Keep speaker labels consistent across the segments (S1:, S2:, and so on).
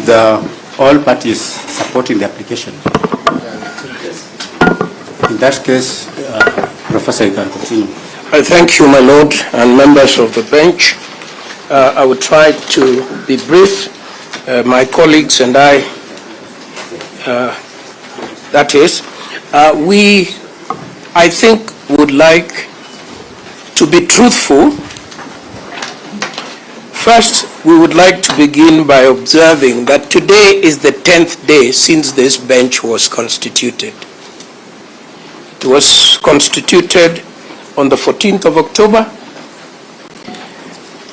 S1: with all parties supporting the application. In that case, Professor, you can continue.
S2: I thank you, my lord, and members of the bench. I will try to be brief. My colleagues and I, I think, would like to be truthful. First, we would like to begin by observing that today is the 10th day since this bench was constituted. It was constituted on the 14th of October.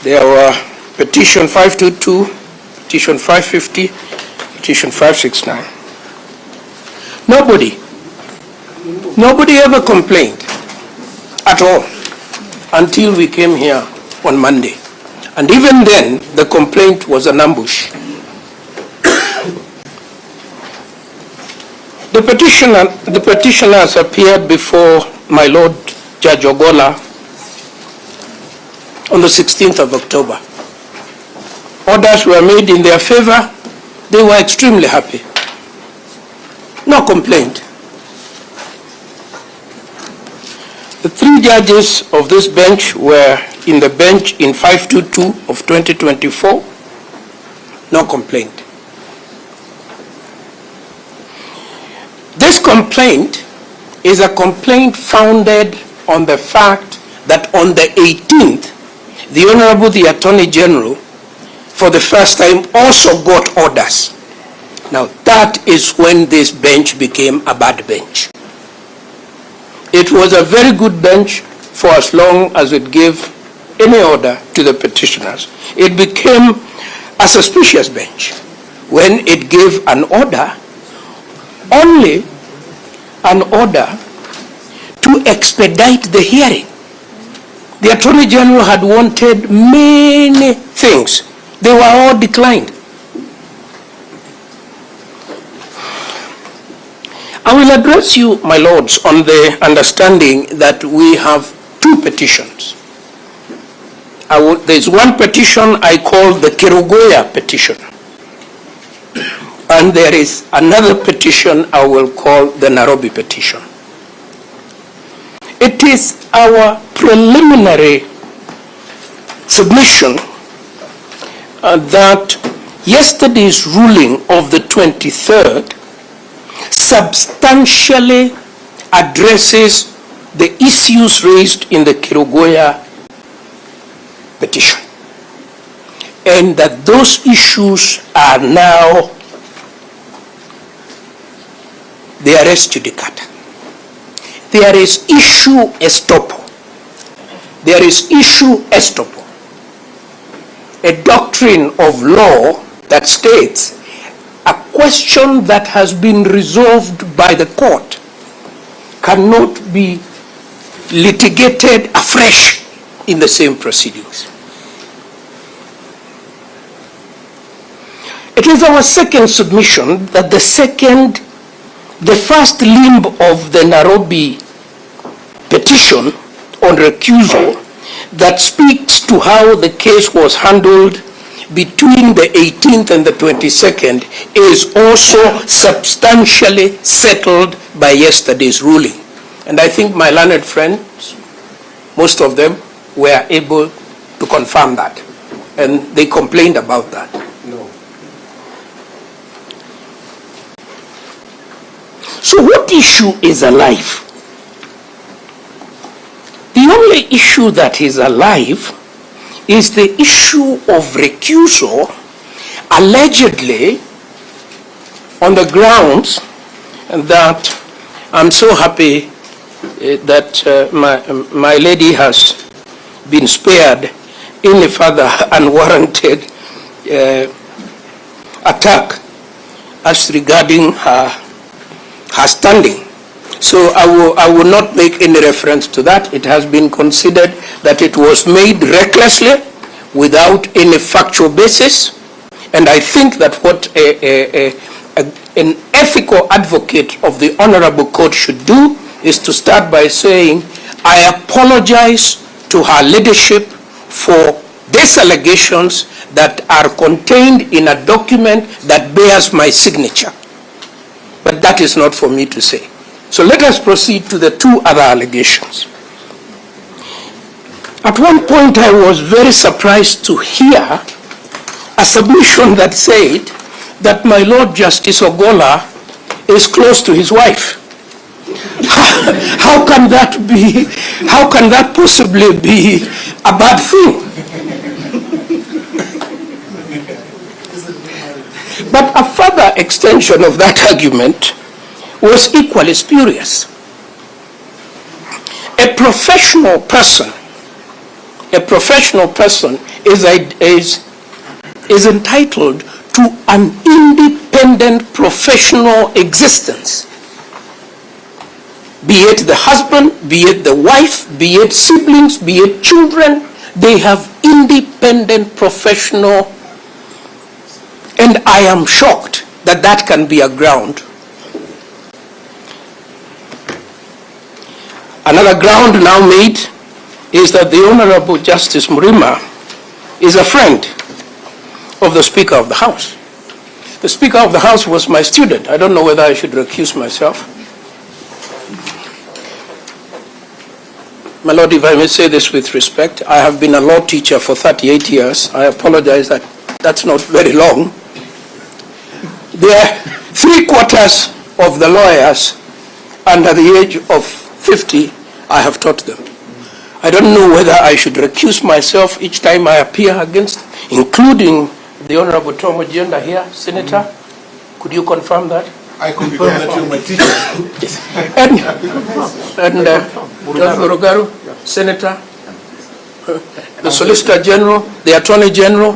S2: There were petition 522, petition 550, petition 569. Nobody ever complained at all until we came here on Monday. And even then, the complaint was an ambush. The petitioners appeared before my Lord Judge Ogola on the 16th of October. Orders were made in their favor. They were extremely happy. No complaint. The three judges of this bench were in the bench in 522 of 2024. No complaint. This complaint is a complaint founded on the fact that on the 18th, the Honorable the Attorney General, for the first time, also got orders. Now, that is when this bench became a bad bench. It was a very good bench for as long as it gave any order to the petitioners. It became a suspicious bench when it gave an order, only an order to expedite the hearing. The Attorney General had wanted many things. They were all declined. I will address you, my lords, on the understanding that we have two petitions. There's one petition I call the Kerugoya petition. And there is another petition I will call the Nairobi petition. It is our preliminary submission that yesterday's ruling of the 23rd substantially addresses the issues raised in the Kerugoya petition, and that those issues are now the res judicata. There is issue estoppel. There is issue estoppel, a doctrine of law that states a question that has been resolved by the court cannot be litigated afresh in the same proceedings. It is our second submission that the first limb of the Nairobi petition on recusal that speaks to how the case was handled between the 18th and the 22nd is also substantially settled by yesterday's ruling. And I think my learned friends, most of them, were able to confirm that. And they complained about that. No. So what issue is alive? The only issue that is alive is the issue of recusal, allegedly on the grounds that I'm so happy that my lady has been spared any further unwarranted attack as regarding her standing. So I will not make any reference to that. It has been considered that it was made recklessly without any factual basis. And I think that what an ethical advocate of the Honorable Court should do is to start by saying, I apologize to her leadership for these allegations that are contained in a document that bears my signature. But that is not for me to say. So let us proceed to the two other allegations. At one point, I was very surprised to hear a submission that said that my Lord Justice Ogola is close to his wife. How can that be? How can that possibly be a bad thing? But a further extension of that argument was equally spurious. A professional person is entitled to an independent professional existence. Be it the husband, be it the wife, be it siblings, be it children, they have independent professional. And I am shocked that that can be a ground. Another ground now made is that the Honorable Justice Mrima is a friend of the Speaker of the House. The Speaker of the House was my student. I don't know whether I should recuse myself. My Lord, if I may say this with respect, I have been a law teacher for 38 years. I apologize that that's not very long. There are 3/4 of the lawyers under the age of 50, I have taught them. I don't know whether I should recuse myself each time I appear against, including the Honorable Tom Ojienda here, Senator. Could you confirm that?
S3: I confirm that you're my teacher.
S2: Yes. And John Murugaru, Senator, the Solicitor General, the Attorney General.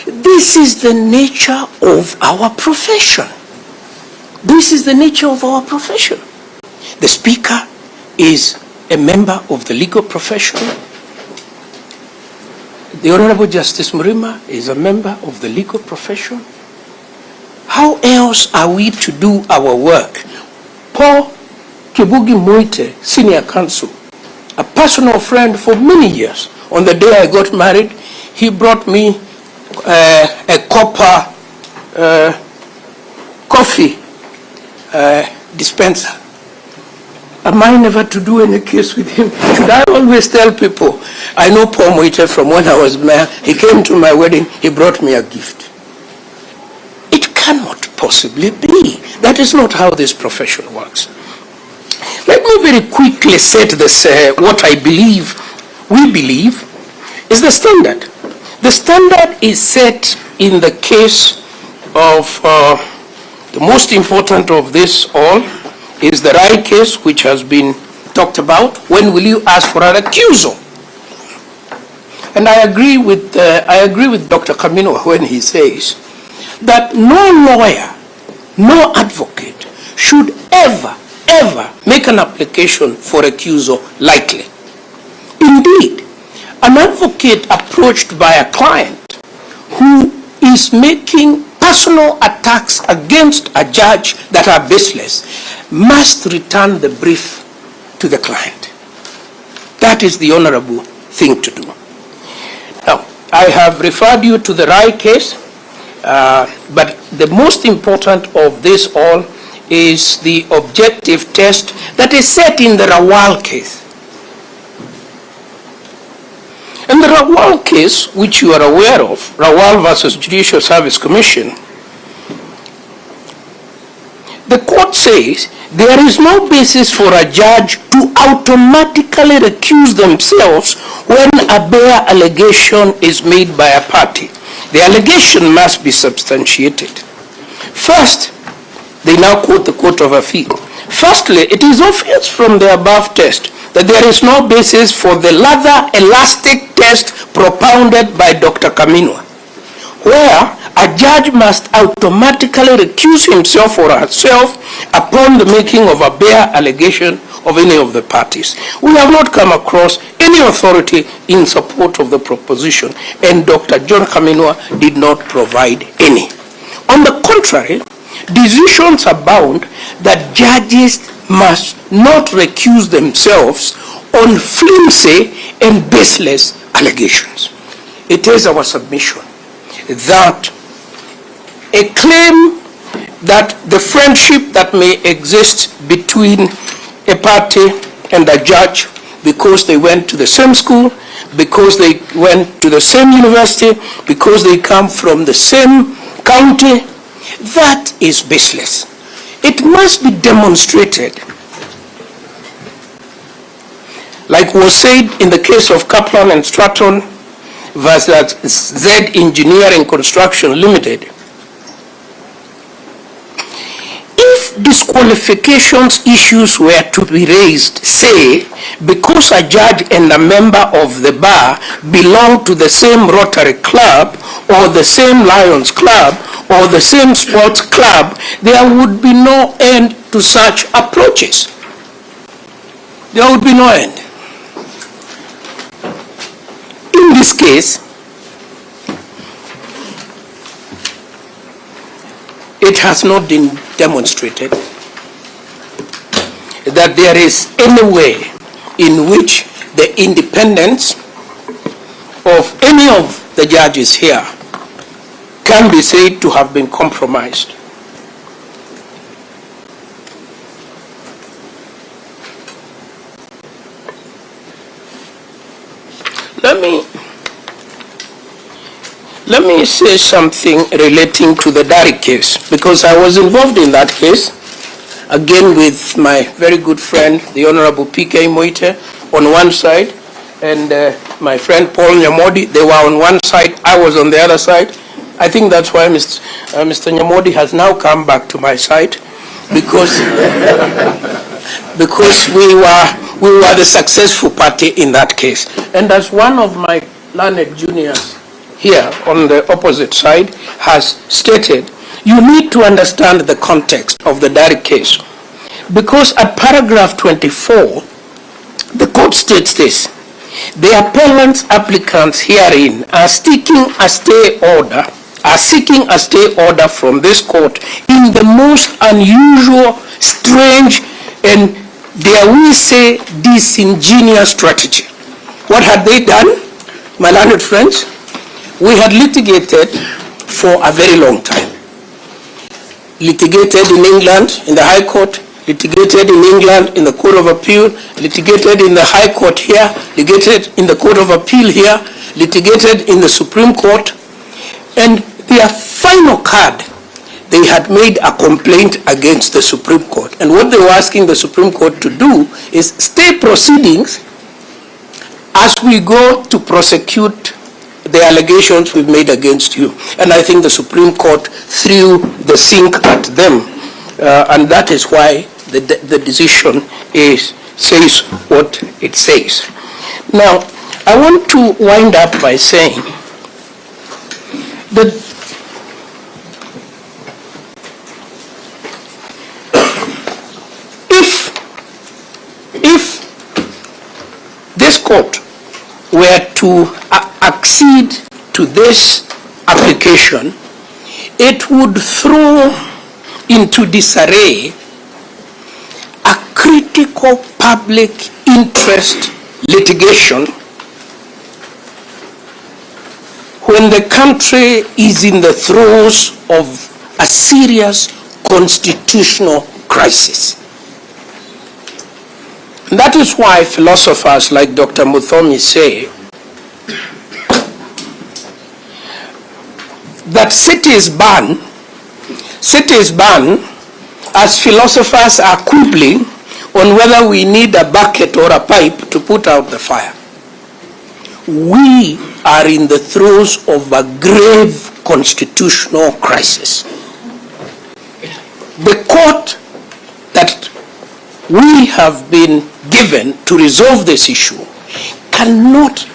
S2: This is the nature of our profession. This is the nature of our profession. The Speaker is a member of the legal profession. The Honorable Justice Mrima is a member of the legal profession. How else are we to do our work? Paul Kibugi Moite, Senior Counsel, a personal friend for many years. On the day I got married, he brought me a copper coffee dispenser. Am I never to do any case with him? Should I always tell people, I know Paul Moite from when I was mayor, he came to my wedding, he brought me a gift. It cannot possibly be. That is not how this profession works. Let me very quickly set this, what I believe, we believe, is the standard. The standard is set in the case of the most important of this all is the Rai case, which has been talked about. When will you ask for an accusal? And I agree with Dr. Kamino when he says that no lawyer, no advocate should ever make an application for accusal lightly. Indeed, an advocate approached by a client who is making personal attacks against a judge that are baseless must return the brief to the client. That is the honorable thing to do. Now, I have referred you to the Rai case, but the most important of this all is the objective test that is set in the Rawal case. In the Rawal case, which you are aware of, Rawal versus Judicial Service Commission, the court says there is no basis for a judge to automatically recuse themselves when a bare allegation is made by a party. The allegation must be substantiated. First, they now quote the Court of Appeal. Firstly, it is obvious from the above test that there is no basis for the lather elastic test propounded by Dr. Kamino, where a judge must automatically recuse himself or herself upon the making of a bare allegation of any of the parties. We have not come across any authority in support of the proposition, and Dr. John Kamino did not provide any. On the contrary, decisions abound that judges must not recuse themselves on flimsy and baseless allegations. It is our submission that a claim that the friendship that may exist between a party and a judge because they went to the same school, because they went to the same university, because they come from the same county, that is baseless. It must be demonstrated, like was said in the case of Kaplan and Stratton versus Z Engineering Construction Limited. If disqualifications issues were to be raised, say, because a judge and a member of the bar belong to the same Rotary Club or the same Lions Club or the same sports club, there would be no end to such approaches. There would be no end. In this case, it has not been demonstrated that there is any way in which the independence of any of the judges here can be said to have been compromised. Let me say something relating to the Dari case, because I was involved in that case, again with my very good friend, the Honorable P.K. Muigai, on one side, and my friend Paul Nyamodi. They were on one side, I was on the other side. I think that's why Mr. Nyamodi has now come back to my side, because we were the successful party in that case. And as one of my learned juniors here on the opposite side has stated, you need to understand the context of the Dari case. Because at paragraph 24, the court states this: the appellant's applicants herein are seeking a stay order from this court in the most unusual, strange, and dare we say disingenuous strategy. What had they done, my learned friends? We had litigated for a very long time. Litigated in England in the High Court, litigated in England in the Court of Appeal, litigated in the High Court here, litigated in the Court of Appeal here, litigated in the Supreme Court, and their final card, they had made a complaint against the Supreme Court. And what they were asking the Supreme Court to do is stay proceedings as we go to prosecute the allegations we've made against you. And I think the Supreme Court threw the sink at them. And that is why the decision says what it says. Now, I want to wind up by saying that if this court were to accede to this application, it would throw into disarray a critical public interest litigation when the country is in the throes of a serious constitutional crisis. And that is why philosophers like Dr. Muthomi say that cities burn as philosophers are quibbling on whether we need a bucket or a pipe to put out the fire. We are in the throes of a grave constitutional crisis. The court that we have been given to resolve this issue cannot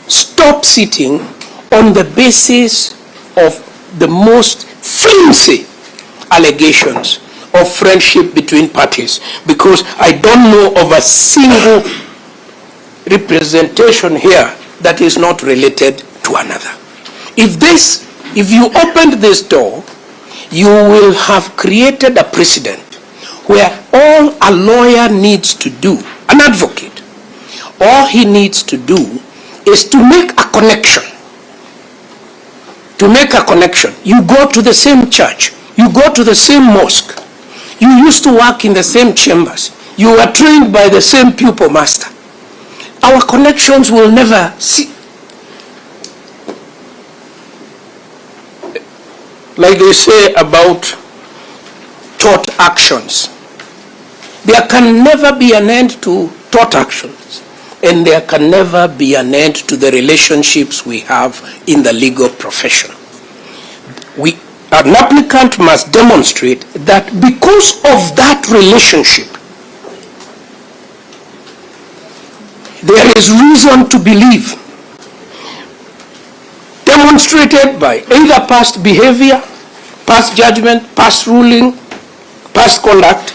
S2: stop sitting on the basis of the most flimsy allegations of friendship between parties, because I don't know of a single representation here that is not related to another. If you opened this door, you will have created a precedent where all a lawyer needs to do, an advocate, all he needs to do is to make a connection to make a connection. You go to the same church. You go to the same mosque. You used to work in the same chambers. You were trained by the same pupil master. Our connections will never see. Like they say about taught actions. There can never be an end to taught actions, and there can never be an end to the relationships we have in the legal profession. An applicant must demonstrate that because of that relationship, there is reason to believe, demonstrated by either past behavior, past judgment, past ruling, past conduct,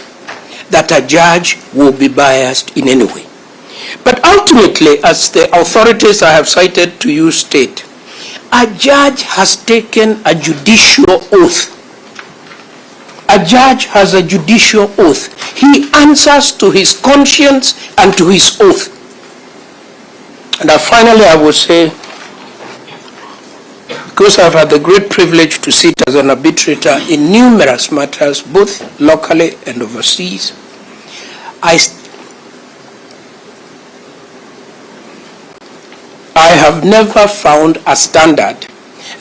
S2: that a judge will be biased in any way. But ultimately, as the authorities I have cited to you state, a judge has taken a judicial oath. A judge has a judicial oath. He answers to his conscience and to his oath. And finally, I would say, because I've had the great privilege to sit as an arbitrator in numerous matters, both locally and overseas, I have never found a standard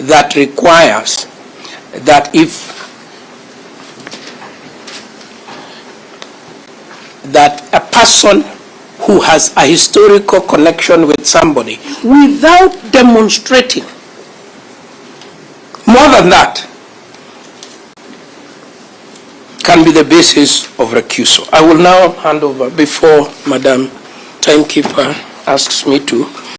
S2: that requires that a person who has a historical connection with somebody, without demonstrating more than that, can be the basis of recusal. I will now hand over, before Madam Timekeeper asks me to,